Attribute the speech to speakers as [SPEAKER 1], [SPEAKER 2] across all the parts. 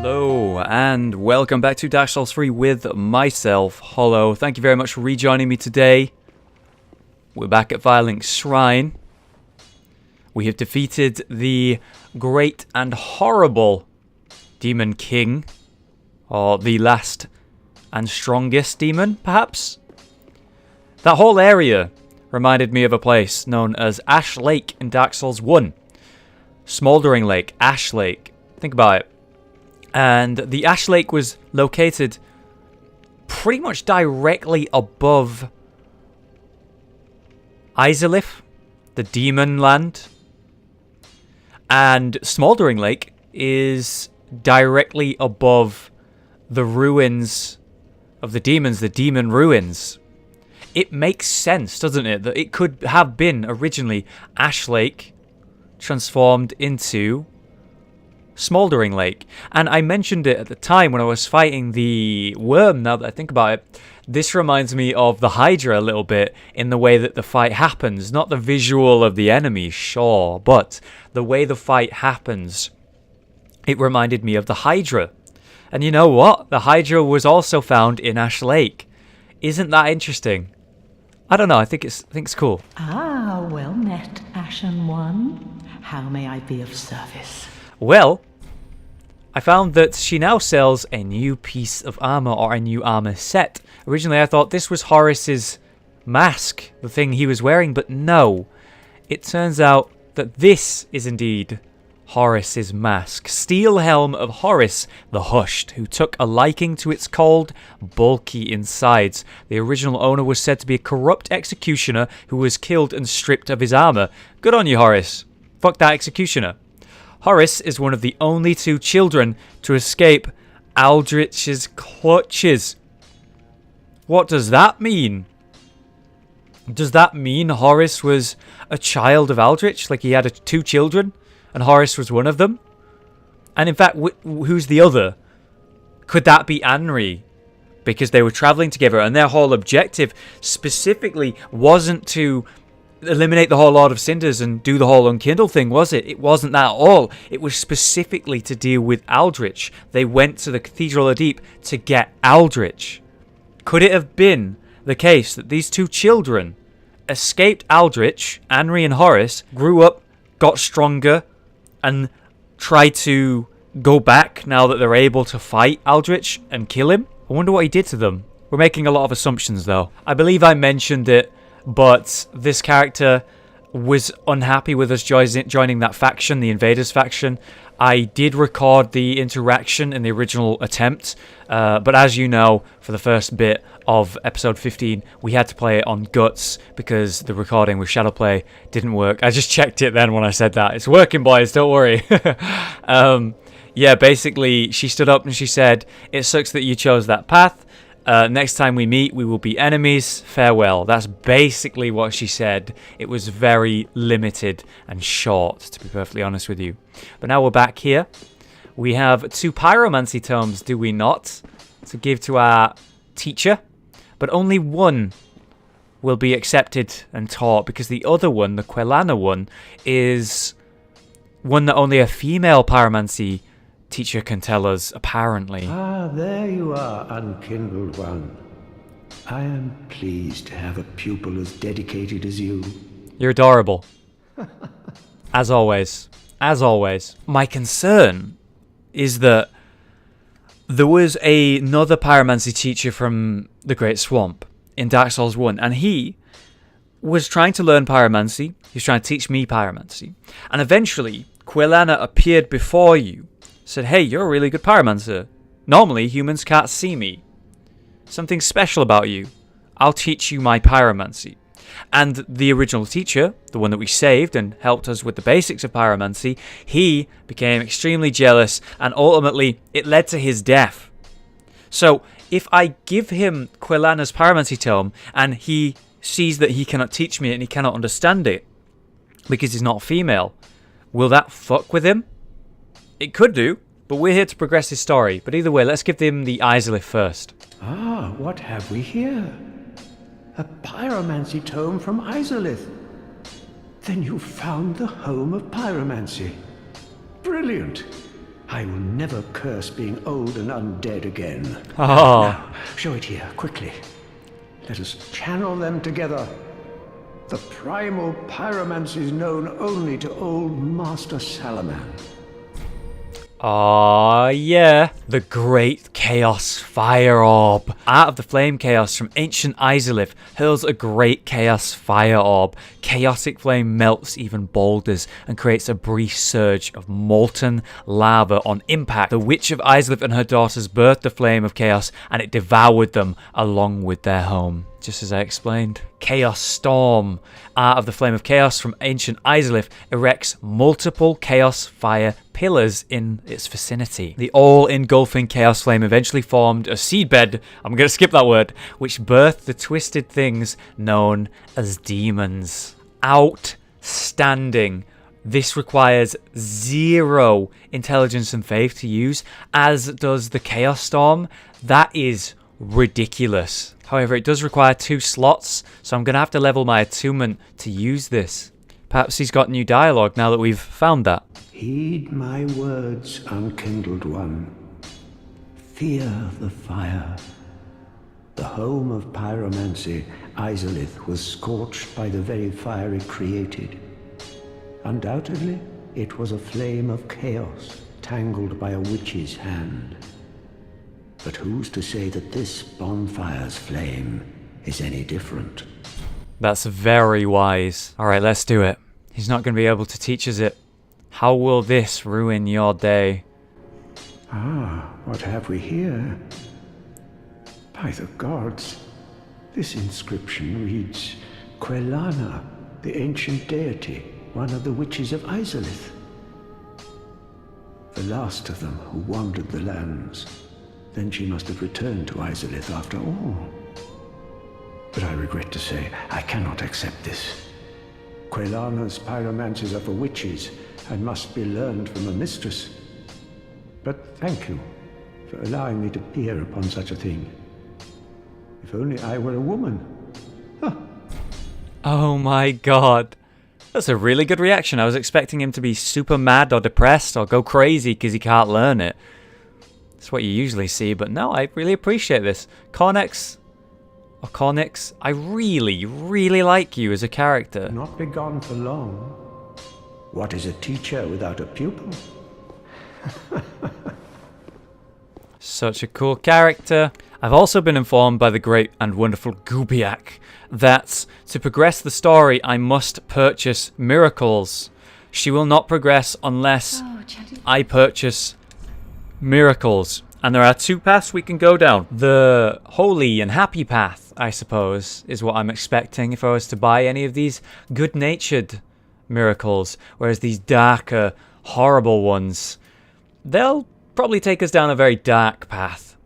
[SPEAKER 1] Hello and welcome back to Dark Souls 3 with myself, Hollow. Thank you very much for rejoining me today. We're back at Firelink's Shrine. We have defeated the great and horrible Demon King, or the last and strongest demon, perhaps? That whole area reminded me of a place known as Ash Lake in Dark Souls 1. Smouldering Lake, Ash Lake. Think about it. And the Ash Lake was located pretty much directly above Irithyll, the demon land. And Smouldering Lake is directly above the ruins of the demons, the demon ruins. It makes sense, doesn't it, that it could have been originally Ash Lake transformed into Smouldering Lake. And I mentioned it at the time when I was fighting the worm. Now that I think about it, this reminds me of the HEIR a little bit in the way that the fight happens. Not the visual of the enemy, sure, but the way the fight happens. It reminded me of the HEIR. And you know what? The HEIR was also found in Ash Lake. Isn't that interesting? I don't know, I think it's cool.
[SPEAKER 2] Ah, well met, Ashen One. How may I be of service?
[SPEAKER 1] Well, I found that she now sells a new piece of armor, or a new armor set. Originally I thought this was Horus's mask, the thing he was wearing, but no. It turns out that this is indeed Horus's mask. Steel helm of Horus the Hushed, who took a liking to its cold, bulky insides. The original owner was said to be a corrupt executioner who was killed and stripped of his armor. Good on you, Horus. Fuck that executioner. Horus is one of the only two children to escape Aldrich's clutches. What does that mean? Does that mean Horus was a child of Aldrich? Like he had two children and Horus was one of them? And in fact, who's the other? Could that be Anri? Because they were traveling together and their whole objective specifically wasn't to eliminate the whole Lord of Cinders and do the whole Unkindle thing, was it? It wasn't that at all. It was specifically to deal with Aldrich. They went to the Cathedral of Deep to get Aldrich. Could it have been the case that these two children escaped Aldrich, Anri and Horus, grew up, got stronger, and tried to go back now that they're able to fight Aldrich and kill him? I wonder what he did to them. We're making a lot of assumptions though. I believe I mentioned it, but this character was unhappy with us joining that faction, the Invaders faction. I did record the interaction in the original attempt, but as you know, for the first bit of episode 15, we had to play it on Guts because the recording with Shadowplay didn't work. I just checked it then when I said that. It's working, boys, don't worry. Yeah, basically, she stood up and she said, "It sucks that you chose that path. Next time we meet, we will be enemies. Farewell." That's basically what she said. It was very limited and short, to be perfectly honest with you. But now we're back here. We have 2 pyromancy tomes, do we not, to give to our teacher. But only one will be accepted and taught, because the other one, the Quelana one, is one that only a female pyromancy teacher can tell us, apparently.
[SPEAKER 3] Ah, there you are, Unkindled One. I am pleased to have a pupil as dedicated as you.
[SPEAKER 1] You're adorable. As always. As always. My concern is that there was another pyromancy teacher from the Great Swamp in Dark Souls 1, and he was trying to learn pyromancy. He was trying to teach me pyromancy. And eventually, Quelana appeared before you, said, "Hey, you're a really good pyromancer. Normally, humans can't see me. Something special about you. I'll teach you my pyromancy." And the original teacher, the one that we saved and helped us with the basics of pyromancy, he became extremely jealous, and ultimately, it led to his death. So, if I give him Quelana's pyromancy tome, and he sees that he cannot teach me and he cannot understand it, because he's not female, will that fuck with him? It could do, but we're here to progress his story. But either way, let's give him the Irithyll first.
[SPEAKER 3] Ah, what have we here? A pyromancy tome from Irithyll. Then you found the home of pyromancy. Brilliant. I will never curse being old and undead again.
[SPEAKER 1] Oh.
[SPEAKER 3] Now, show it here, quickly. Let us channel them together. The primal pyromancy is known only to old Master Salaman.
[SPEAKER 1] Ah, yeah. The Great Chaos Fire Orb. Out of the Flame Chaos from ancient Irithyll hurls a Great Chaos Fire Orb. Chaotic flame melts even boulders and creates a brief surge of molten lava on impact. The Witch of Irithyll and her daughters birthed the Flame of Chaos, and it devoured them along with their home. Just as I explained. Chaos Storm. Art of the Flame of Chaos from ancient Irithyll erects multiple Chaos Fire pillars in its vicinity. The all-engulfing Chaos Flame eventually formed a seedbed, I'm going to skip that word, which birthed the twisted things known as demons. Outstanding. This requires 0 intelligence and faith to use, as does the Chaos Storm. That is ridiculous. However, it does require 2 slots, so I'm going to have to level my attunement to use this. Perhaps he's got new dialogue now that we've found that.
[SPEAKER 3] Heed my words, unkindled one. Fear the fire. The home of pyromancy, Irithyll, was scorched by the very fire it created. Undoubtedly, it was a flame of chaos, tangled by a witch's hand. But who's to say that this bonfire's flame is any different?
[SPEAKER 1] That's very wise. Alright, let's do it. He's not going to be able to teach us it. How will this ruin your day?
[SPEAKER 3] Ah, what have we here? By the gods, this inscription reads, Quelana, the ancient deity, one of the witches of Irithyll. The last of them who wandered the lands. Then she must have returned to Irithyll after all. But I regret to say, I cannot accept this. Quelana's pyromancies are for witches and must be learned from a mistress. But thank you for allowing me to peer upon such a thing. If only I were a woman. Huh.
[SPEAKER 1] Oh my god. That's a really good reaction. I was expecting him to be super mad or depressed or go crazy because he can't learn it. That's what you usually see, but no, I really appreciate this. Cornix, I really, really like you as a character.
[SPEAKER 3] Not be gone for long. What is a teacher without a pupil?
[SPEAKER 1] Such a cool character. I've also been informed by the great and wonderful Gubiak that to progress the story, I must purchase miracles. She will not progress unless I purchase miracles. And there are 2 paths we can go down. The holy and happy path, I suppose, is what I'm expecting if I was to buy any of these good-natured miracles. Whereas these darker, horrible ones, they'll probably take us down a very dark path.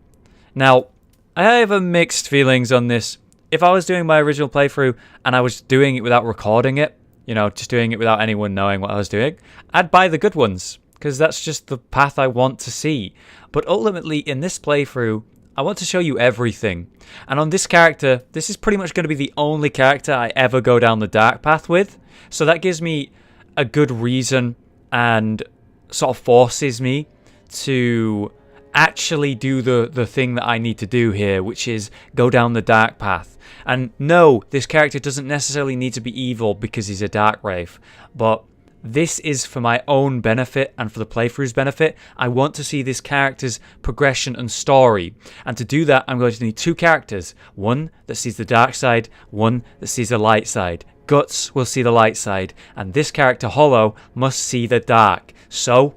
[SPEAKER 1] Now, I have mixed feelings on this. If I was doing my original playthrough and I was doing it without recording it, you know, just doing it without anyone knowing what I was doing, I'd buy the good ones, because that's just the path I want to see. But ultimately, in this playthrough, I want to show you everything. And on this character, this is pretty much going to be the only character I ever go down the dark path with. So that gives me a good reason and sort of forces me to actually do the thing that I need to do here, which is go down the dark path. And no, this character doesn't necessarily need to be evil because he's a dark wraith, but this is for my own benefit and for the playthrough's benefit. I want to see this character's progression and story. And to do that, I'm going to need 2 characters. One that sees the dark side, one that sees the light side. Guts will see the light side, and this character, Hollow, must see the dark. So,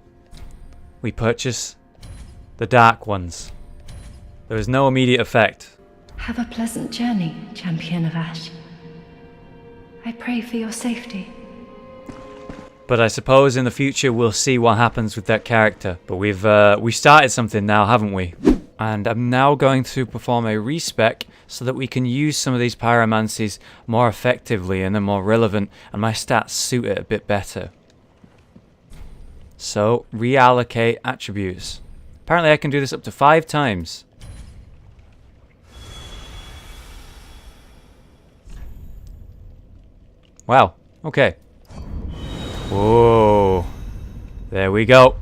[SPEAKER 1] we purchase the dark ones. There is no immediate effect.
[SPEAKER 4] Have a pleasant journey, Champion of Ash. I pray for your safety.
[SPEAKER 1] But I suppose in the future we'll see what happens with that character. But we started something now, haven't we? And I'm now going to perform a respec so that we can use some of these pyromancies more effectively and they're more relevant and my stats suit it a bit better. So, reallocate attributes. Apparently I can do this up to 5 times. Wow, okay. Whoa. There we go.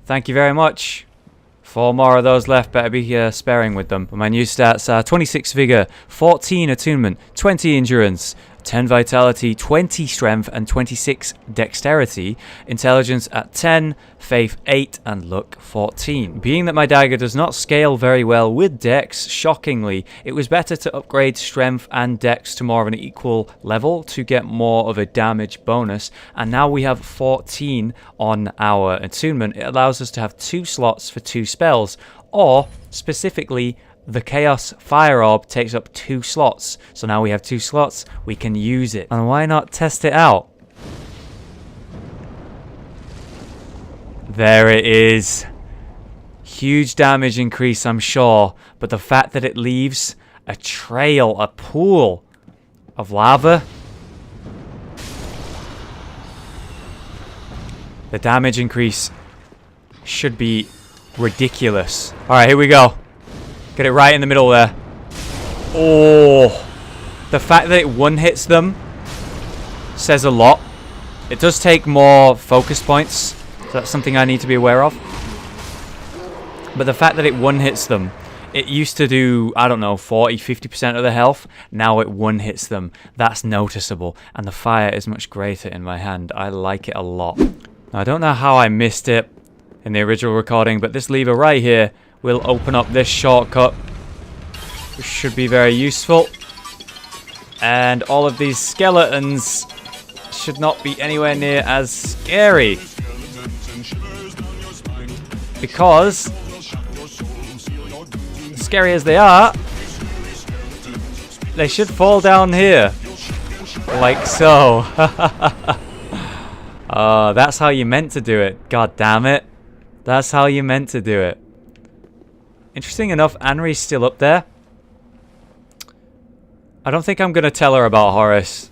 [SPEAKER 1] Thank you very much. 4 more of those left. Better be sparing with them. But my new stats are 26 vigor, 14 attunement, 20 endurance, 10 vitality, 20 strength, and 26 dexterity. Intelligence at 10, faith 8, and luck 14. Being that my dagger does not scale very well with dex, shockingly, it was better to upgrade strength and dex to more of an equal level to get more of a damage bonus. And now we have 14 on our attunement. It allows us to have 2 slots for 2 spells, or specifically the Chaos Fire Orb takes up 2 slots. So now we have 2 slots, we can use it. And why not test it out? There it is. Huge damage increase, I'm sure. But the fact that it leaves a trail, a pool of lava. The damage increase should be ridiculous. Alright, here we go. Get it right in the middle there. Oh, the fact that it one-hits them says a lot. It does take more focus points, so that's something I need to be aware of. But the fact that it one-hits them, it used to do, I don't know, 40-50% of the health. Now it one-hits them. That's noticeable. And the fire is much greater in my hand. I like it a lot. Now, I don't know how I missed it in the original recording, but this lever right here will open up this shortcut, which should be very useful. And all of these skeletons should not be anywhere near as scary, because scary as they are, they should fall down here like so. Oh, that's how you meant to do it. God damn it, that's how you meant to do it. Interesting enough, Anri's still up there. I don't think I'm going to tell her about Horus.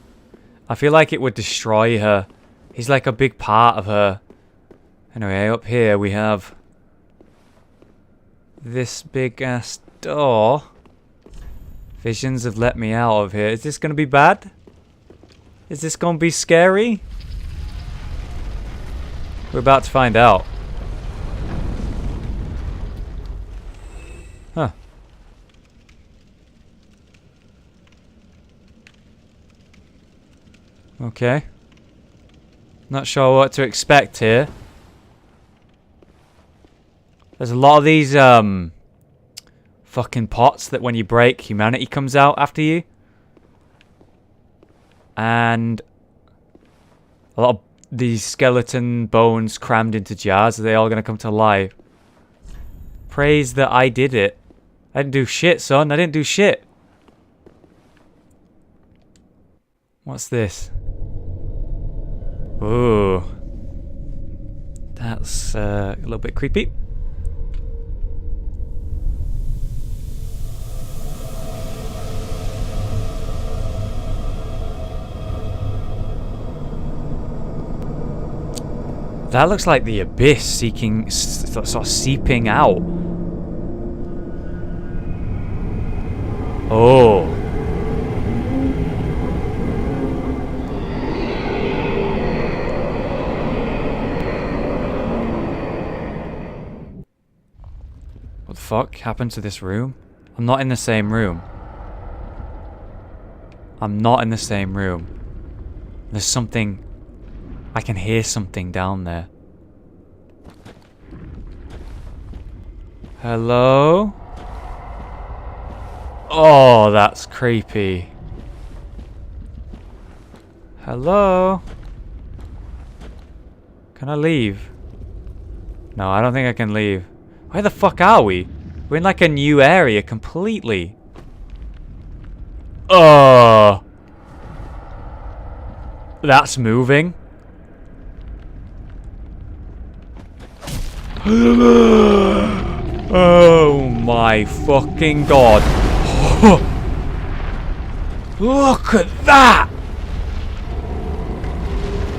[SPEAKER 1] I feel like it would destroy her. He's like a big part of her. Anyway, up here we have this big ass door. Visions have let me out of here. Is this going to be bad? Is this going to be scary? We're about to find out. Huh. Okay. Not sure what to expect here. There's a lot of these fucking pots that when you break, humanity comes out after you. And a lot of these skeleton bones crammed into jars. Are they all going to come to life? Praise that I did it. I didn't do shit, son. I didn't do shit. What's this? Ooh. That's a little bit creepy. That looks like the abyss seeking, sort of seeping out. Oh. What the fuck happened to this room? I'm not in the same room. I'm not in the same room. There's something... I can hear something down there. Hello? Oh, that's creepy. Hello? Can I leave? No, I don't think I can leave. Where the fuck are we? We're in like a new area completely. Oh. That's moving. Oh my fucking god. Look at that!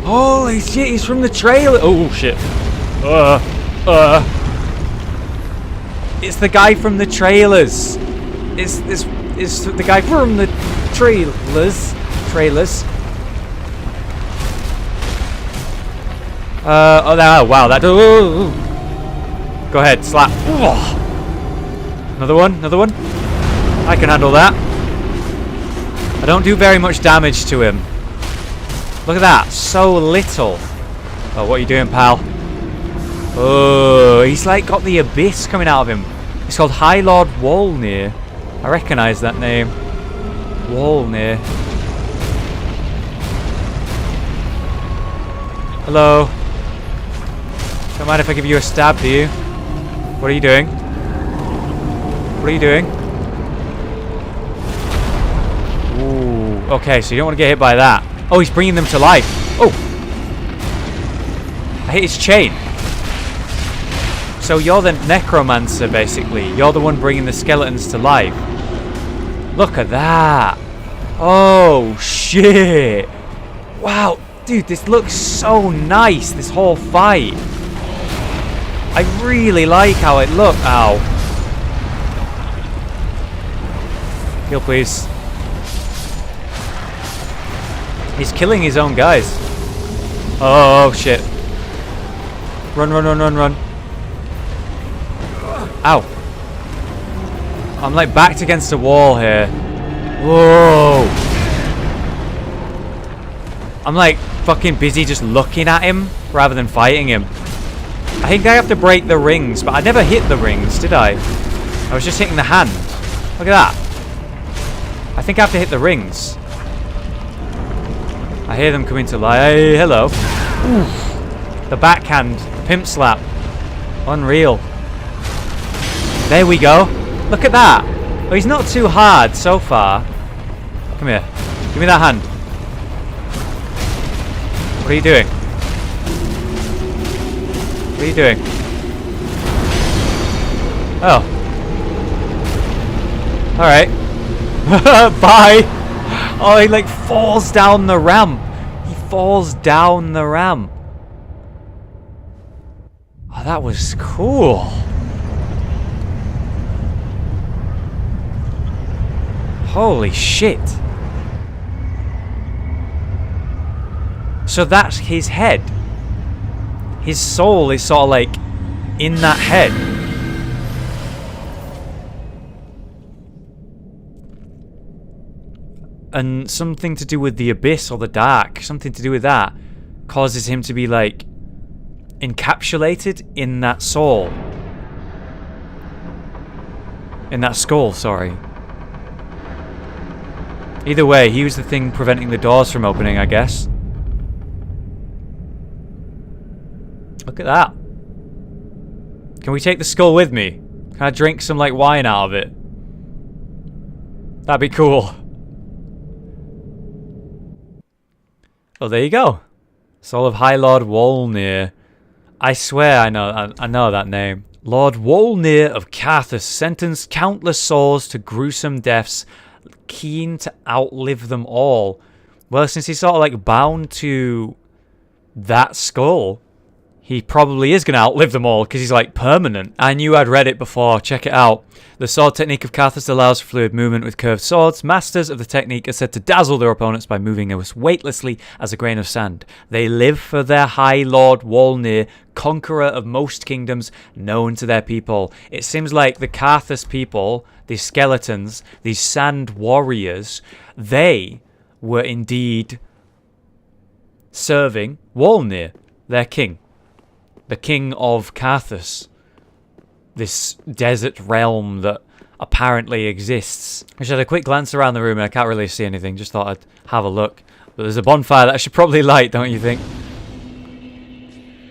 [SPEAKER 1] Holy shit, he's from the trailer. Oh shit. It's the guy from the trailers. It's the guy from the trailers. Oh wow, that. Go ahead, slap. Ooh. Another one, another one. I can handle that. I don't do very much damage to him. Look at that, so little. Oh, what are you doing, pal? Oh, he's like got the abyss coming out of him. It's called High Lord Wolnir. I recognise that name. Wolnir. Hello. Don't mind if I give you a stab, do you? What are you doing? What are you doing? Ooh, okay, so you don't want to get hit by that. Oh, he's bringing them to life. Oh! I hit his chain. So you're the necromancer, basically. You're the one bringing the skeletons to life. Look at that. Oh, shit. Wow. Dude, this looks so nice, this whole fight. I really like how it looks. Ow. Heal, please. He's killing his own guys. Oh, shit. Run, run, run, run, run. Ow. I'm like backed against a wall here. Whoa. I'm like fucking busy just looking at him rather than fighting him. I think I have to break the rings, but I never hit the rings, did I? I was just hitting the hand. Look at that. I think I have to hit the rings. I hear them coming to life. Hey, hello. Oof. The backhand. Pimp slap. Unreal. There we go. Look at that. Oh, he's not too hard so far. Come here. Give me that hand. What are you doing? What are you doing? Oh. Alright. Bye. Oh, he like falls down the ramp. He falls down the ramp. Oh, that was cool. Holy shit. So that's his head. His soul is sort of like in that head. And something to do with the abyss or the dark, something to do with that, causes him to be like encapsulated in that soul. In that skull, sorry. Either way, he was the thing preventing the doors from opening, I guess. Look at that. Can we take the skull with me? Can I drink some like wine out of it? That'd be cool. Oh, there you go. Soul of High Lord Wolnir. I swear I know that name. Lord Wolnir of Carthus sentenced countless souls to gruesome deaths, keen to outlive them all. Well, since he's sort of like bound to that skull, he probably is going to outlive them all because he's like permanent. I knew I'd read it before. Check it out. The sword technique of Carthus allows for fluid movement with curved swords. Masters of the technique are said to dazzle their opponents by moving as weightlessly as a grain of sand. They live for their High Lord Wolnir, conqueror of most kingdoms, known to their people. It seems like the Carthus people, these skeletons, these sand warriors, they were indeed serving Wolnir, their king. The king of Carthus. This desert realm that apparently exists. I just had a quick glance around the room and I can't really see anything. Just thought I'd have a look. But there's a bonfire that I should probably light, don't you think?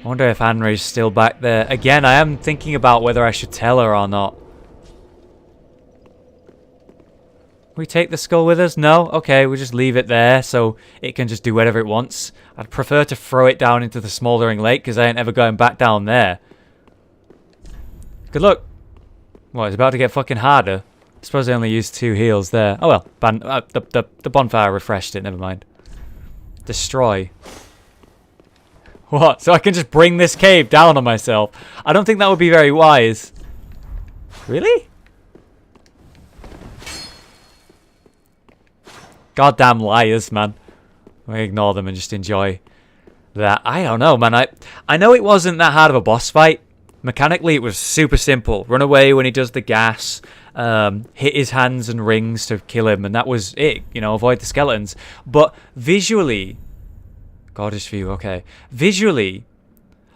[SPEAKER 1] I wonder if Henry's still back there. Again, I am thinking about whether I should tell her or not. We take the skull with us? No? Okay, we'll just leave it there so it can just do whatever it wants. I'd prefer to throw it down into the smouldering lake because I ain't ever going back down there. Good luck. Well, it's about to get fucking harder. I suppose I only used 2 heals there. Oh well, the bonfire refreshed it, never mind. Destroy. What? So I can just bring this cave down on myself? I don't think that would be very wise. Really? Goddamn liars, man. We ignore them and just enjoy that. I don't know, man. I know it wasn't that hard of a boss fight. Mechanically, it was super simple. Run away when he does the gas, hit his hands and rings to kill him, and that was it. You know, avoid the skeletons. But visually, Gorgeous view, okay. Visually,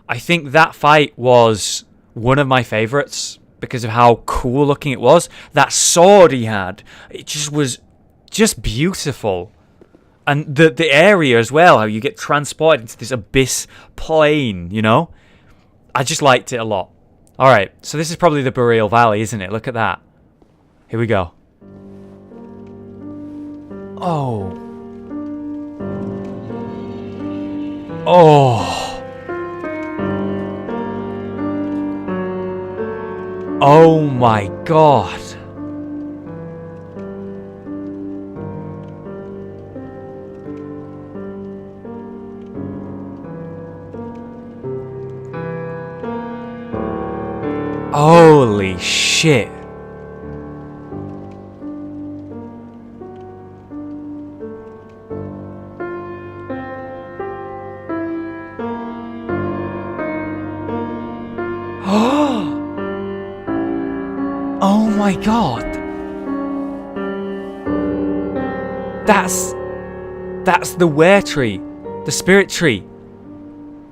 [SPEAKER 1] I think that fight was one of my favourites because of how cool looking it was. That sword he had, it just was just beautiful. And the area as well, how you get transported into this abyss plane, you know? I just liked it a lot. Alright, so this is probably the Boreal Valley, isn't it? Look at that. Here we go. Oh. Oh. Oh my god. Holy shit. Oh my god. That's the were tree, the spirit tree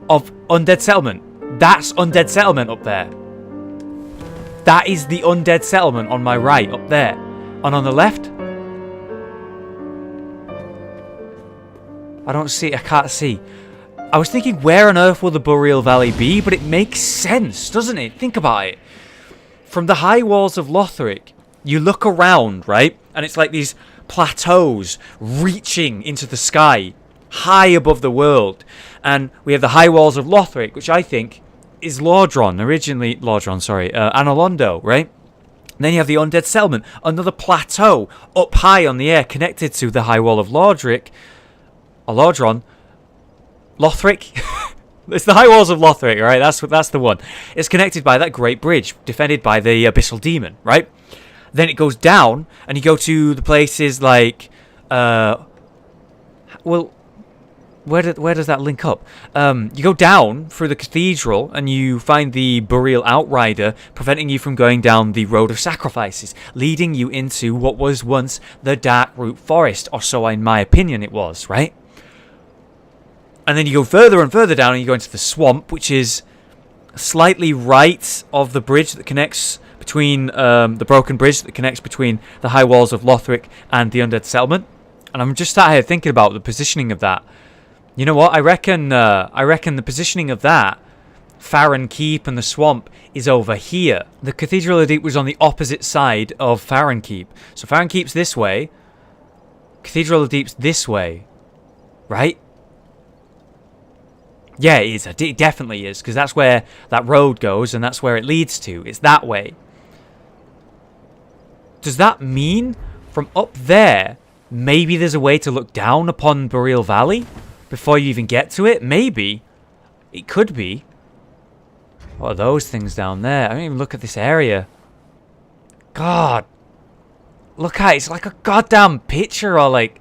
[SPEAKER 1] of Undead Settlement. That's Undead Settlement up there. That is the Undead Settlement on my right, up there. And on the left? I don't see, I can't see. I was thinking, where on earth will the Boreal Valley be? But it makes sense, doesn't it? Think about it. From the high walls of Lothric, you look around, right? And it's like these plateaus reaching into the sky, high above the world. And we have the high walls of Lothric, which I think is Lordran, Anolondo, right? And then you have the Undead Settlement, another plateau up high on the air, connected to the high wall of Lothric. It's the high walls of Lothric, right? That's the one. It's connected by that great bridge, defended by the Abyssal Demon, right? Then it goes down, and you go to the places like, where does that link up? You go down through the cathedral and you find the Boreal Outrider preventing you from going down the Road of Sacrifices, leading you into what was once the Darkroot Forest, or so in my opinion it was, right? And then you go further and further down and you go into the swamp, which is slightly right of the bridge that connects between, the broken bridge that connects between the high walls of Lothric and the Undead Settlement. And I'm just sat here thinking about the positioning of that. You know what? I reckon the positioning of that, Farron Keep and the swamp, is over here. The Cathedral of Deep was on the opposite side of Farron Keep. So Farron Keep's this way. Cathedral of Deep's this way. Right? Yeah, it is. It definitely is. Because that's where that road goes and that's where it leads to. It's that way. Does that mean from up there, maybe there's a way to look down upon Boreal Valley before you even get to it? Maybe. It could be. What are those things down there? I don't even look at this area. God. Look at it. It's like a goddamn picture or like...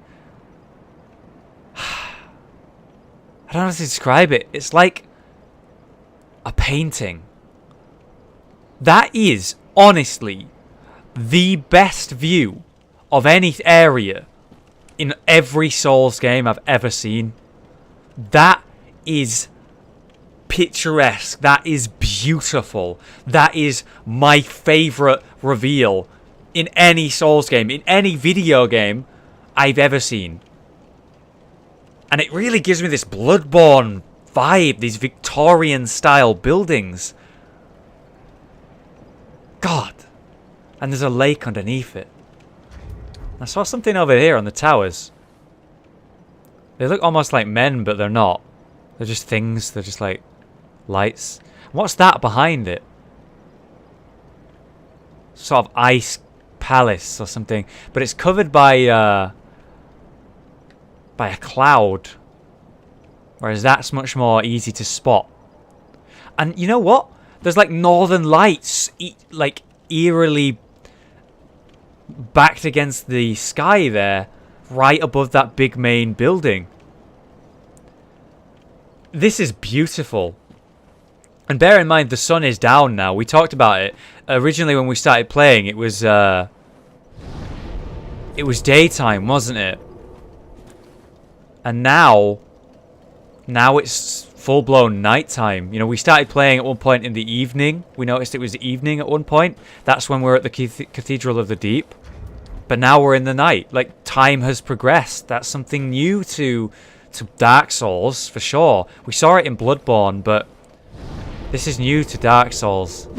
[SPEAKER 1] I don't know how to describe it. It's like a painting. That is, honestly, the best view of any area in every Souls game I've ever seen. That is picturesque. That is beautiful. That is my favourite reveal in any Souls game, in any video game I've ever seen. And it really gives me this Bloodborne vibe, these Victorian-style buildings. God. And there's a lake underneath it. I saw something over here on the towers. They look almost like men, but they're not. They're just things. They're just like lights. What's that behind it? Sort of ice palace or something. But it's covered by a cloud. Whereas that's much more easy to spot. And you know what? There's like northern lights like eerily backed against the sky there, right above that big main building. This is beautiful. And bear in mind, the sun is down now. We talked about it. Originally, when we started playing, it was daytime, wasn't it? And now it's full-blown nighttime. You know, we started playing at one point in the evening. We noticed it was evening at one point. That's when we're at the Cathedral of the Deep. But now we're in the night. Like, time has progressed. That's something new to Dark Souls, for sure. We saw it in Bloodborne, but this is new to Dark Souls.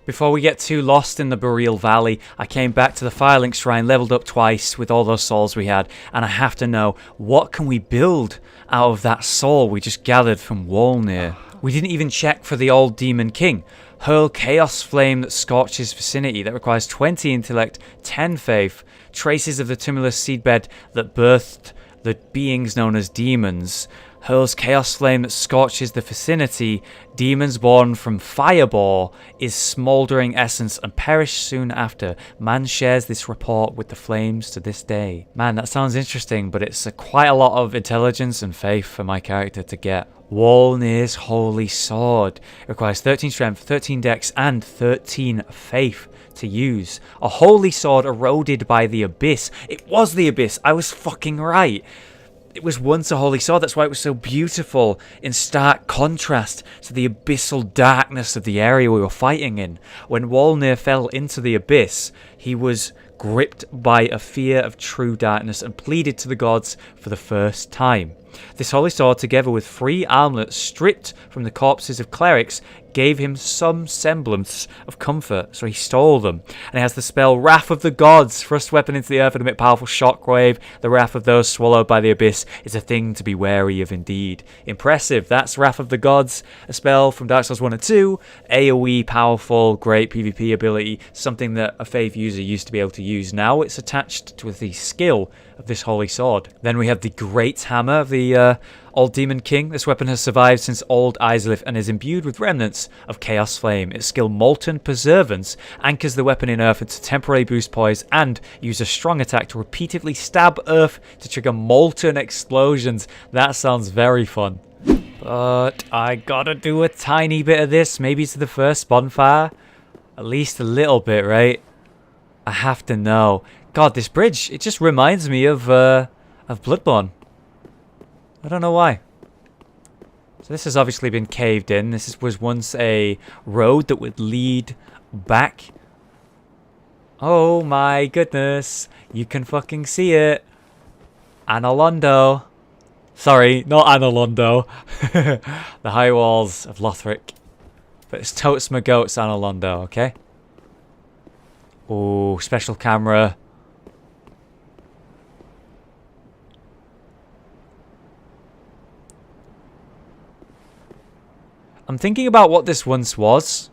[SPEAKER 1] Before we get too lost in the Boreal Valley, I came back to the Firelink Shrine, leveled up twice with all those souls we had, and I have to know, what can we build out of that soul we just gathered from Wolnir? We didn't even check for the old Demon King. Hurl Chaos Flame that scorches vicinity, that requires 20 intellect, 10 faith, traces of the tumulus seedbed that birthed the beings known as demons. Hurls Chaos Flame that scorches the vicinity, demons born from Fireball, is smouldering essence and perish soon after. Man shares this report with the flames to this day. Man, that sounds interesting, but it's quite a lot of intelligence and faith for my character to get. Wolnir's Holy Sword. It requires 13 strength, 13 dex, and 13 faith to use. A holy sword eroded by the abyss. It was the abyss. I was fucking right. It was once a holy sword. That's why it was so beautiful, in stark contrast to the abyssal darkness of the area we were fighting in. When Wolnir fell into the abyss, he was gripped by a fear of true darkness and pleaded to the gods for the first time. This holy sword, together with 3 armlets stripped from the corpses of clerics, gave him some semblance of comfort, so he stole them. And it has the spell Wrath of the Gods. Thrust weapon into the earth and emit powerful shockwave. The wrath of those swallowed by the abyss is a thing to be wary of indeed. Impressive. That's Wrath of the Gods, a spell from Dark Souls 1 and 2. AoE, powerful, great PvP ability. Something that a Faith user used to be able to use. Now it's attached to the skill of this holy sword. Then we have the Great Hammer of the Old Demon King. This weapon has survived since Old Irithyll and is imbued with remnants of Chaos Flame. Its skill Molten Preservance anchors the weapon in earth to temporarily boost poise and use a strong attack to repeatedly stab earth to trigger molten explosions. That sounds very fun. But I gotta do a tiny bit of this, maybe to the first bonfire. At least a little bit, right? I have to know. God, this bridge, it just reminds me of Bloodborne. I don't know why. So this has obviously been caved in. This was once a road that would lead back. Oh my goodness. You can fucking see it. Anolondo. Sorry, not Anolondo. The high walls of Lothric. But it's totes my goats Anolondo, okay? Oh, special camera. I'm thinking about what this once was.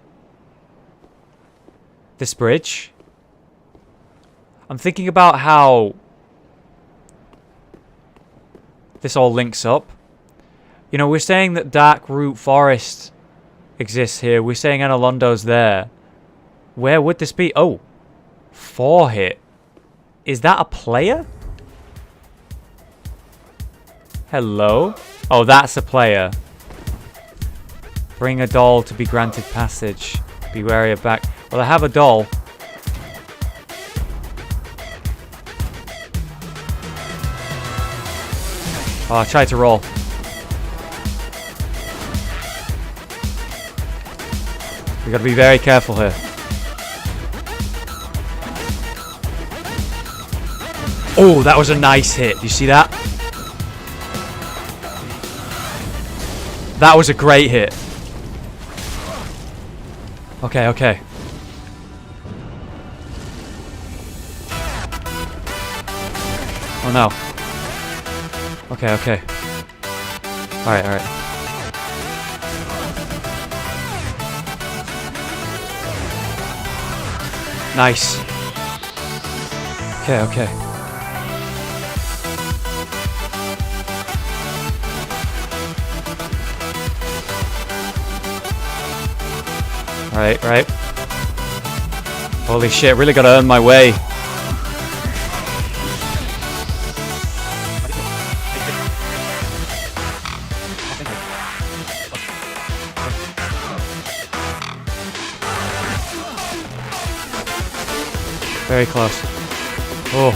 [SPEAKER 1] This bridge. I'm thinking about how this all links up. You know, we're saying that Dark Root Forest exists here. We're saying Anolondo's there. Where would this be? Oh. 4-hit. Is that a player? Hello? Oh, that's a player. Bring a doll to be granted passage. Be wary of back. Well, I have a doll. Oh, I tried to roll. We gotta be very careful here. Oh, that was a nice hit. Do you see that? That was a great hit. Okay, okay. Oh no. Okay, okay. Alright, alright. Nice. Okay, okay. Right, right. Holy shit, really gotta earn my way. Very close. Oh.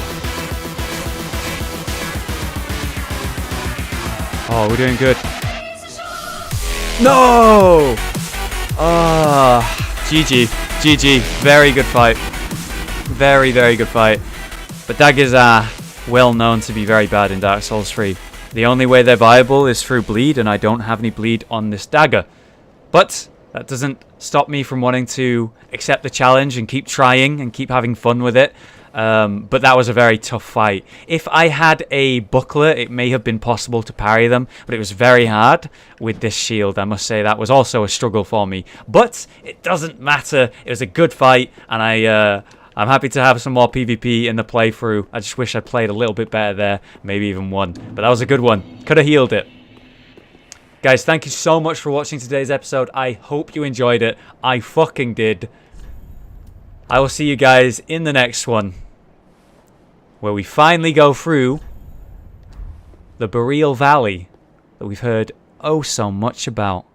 [SPEAKER 1] Oh, we're doing good. No! GG. GG. Very good fight. Very, very good fight. But daggers are well known to be very bad in Dark Souls 3. The only way they're viable is through bleed, and I don't have any bleed on this dagger. But that doesn't stop me from wanting to accept the challenge and keep trying and keep having fun with it. But that was a very tough fight. If I had a buckler, it may have been possible to parry them, but it was very hard with this shield. I must say that was also a struggle for me. But it doesn't matter. It was a good fight, and I'm happy to have some more PvP in the playthrough. I just wish I played a little bit better there, maybe even won. But that was a good one. Could have healed it. Guys, thank you so much for watching today's episode. I hope you enjoyed it. I fucking did. I will see you guys in the next one, where we finally go through the Boreal Valley that we've heard oh so much about.